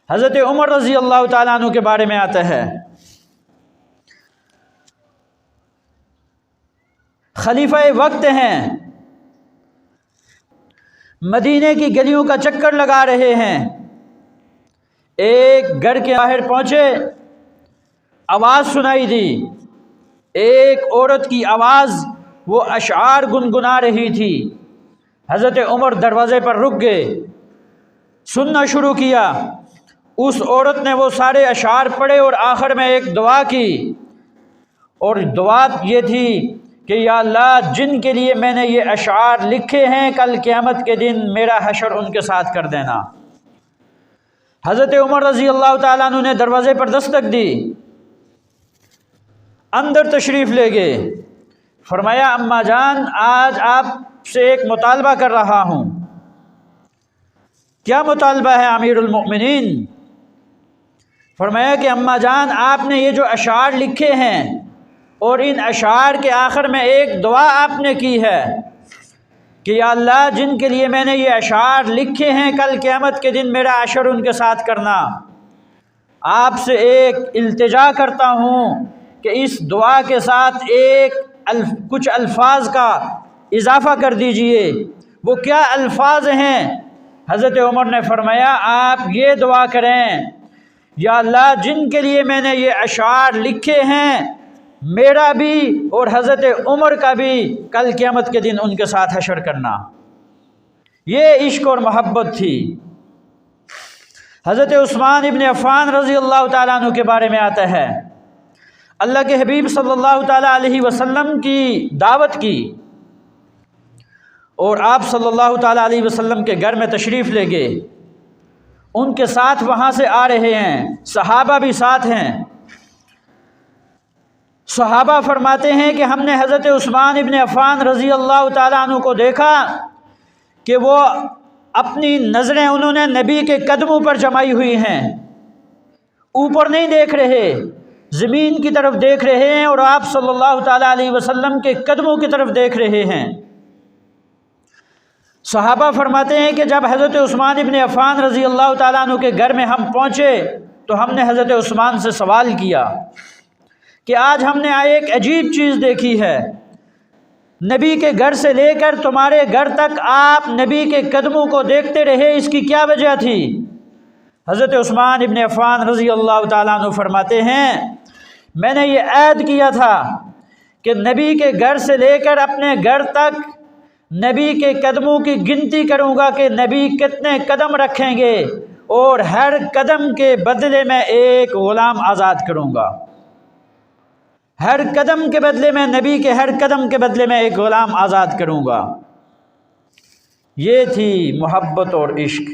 حضرت عمر رضی اللہ تعالیٰ عنہ کے بارے میں آتا ہے، خلیفہ وقت ہیں، مدینے کی گلیوں کا چکر لگا رہے ہیں، ایک گھر کے باہر پہنچے، آواز سنائی دی، ایک عورت کی آواز وہ اشعار گنگنا رہی تھی۔ حضرت عمر دروازے پر رک گئے، سننا شروع کیا۔ اس عورت نے وہ سارے اشعار پڑھے اور آخر میں ایک دعا کی، اور دعا یہ تھی کہ یا اللہ، جن کے لیے میں نے یہ اشعار لکھے ہیں، کل قیامت کے دن میرا حشر ان کے ساتھ کر دینا۔ حضرت عمر رضی اللہ تعالیٰ عنہ نے دروازے پر دستک دی، اندر تشریف لے گئے، فرمایا اماں جان، آج آپ سے ایک مطالبہ کر رہا ہوں۔ کیا مطالبہ ہے امیر المؤمنین؟ فرمایا کہ اماں جان، آپ نے یہ جو اشعار لکھے ہیں اور ان اشعار کے آخر میں ایک دعا آپ نے کی ہے کہ یا اللہ، جن کے لیے میں نے یہ اشعار لکھے ہیں، کل قیامت کے دن میرا حشر ان کے ساتھ کرنا۔ آپ سے ایک التجا کرتا ہوں کہ اس دعا کے ساتھ کچھ الفاظ کا اضافہ کر دیجئے۔ وہ کیا الفاظ ہیں؟ حضرت عمر نے فرمایا آپ یہ دعا کریں، یا اللہ، جن کے لیے میں نے یہ اشعار لکھے ہیں، میرا بھی اور حضرت عمر کا بھی کل قیامت کے دن ان کے ساتھ حشر کرنا۔ یہ عشق اور محبت تھی۔ حضرت عثمان ابن عفان رضی اللہ تعالیٰ عنہ کے بارے میں آتا ہے، اللہ کے حبیب صلی اللہ تعالیٰ علیہ وسلم کی دعوت کی اور آپ صلی اللہ تعالیٰ علیہ وسلم کے گھر میں تشریف لے گئے، ان کے ساتھ وہاں سے آ رہے ہیں، صحابہ بھی ساتھ ہیں۔ صحابہ فرماتے ہیں کہ ہم نے حضرت عثمان ابن عفان رضی اللہ تعالیٰ عنہ کو دیکھا کہ وہ اپنی نظریں انہوں نے نبی کے قدموں پر جمائی ہوئی ہیں، اوپر نہیں دیکھ رہے، زمین کی طرف دیکھ رہے ہیں اور آپ صلی اللہ تعالیٰ علیہ وسلم کے قدموں کی طرف دیکھ رہے ہیں۔ صحابہ فرماتے ہیں کہ جب حضرت عثمان ابن عفان رضی اللہ تعالیٰ عنہ کے گھر میں ہم پہنچے تو ہم نے حضرت عثمان سے سوال کیا کہ آج ہم نے ایک عجیب چیز دیکھی ہے، نبی کے گھر سے لے کر تمہارے گھر تک آپ نبی کے قدموں کو دیکھتے رہے، اس کی کیا وجہ تھی؟ حضرت عثمان ابن عفان رضی اللہ تعالیٰ عنہ فرماتے ہیں میں نے یہ عہد کیا تھا کہ نبی کے گھر سے لے کر اپنے گھر تک نبی کے قدموں کی گنتی کروں گا کہ نبی کتنے قدم رکھیں گے، اور ہر قدم کے بدلے میں ایک غلام آزاد کروں گا۔ ہر قدم کے بدلے میں، نبی کے ہر قدم کے بدلے میں ایک غلام آزاد کروں گا۔ یہ تھی محبت اور عشق۔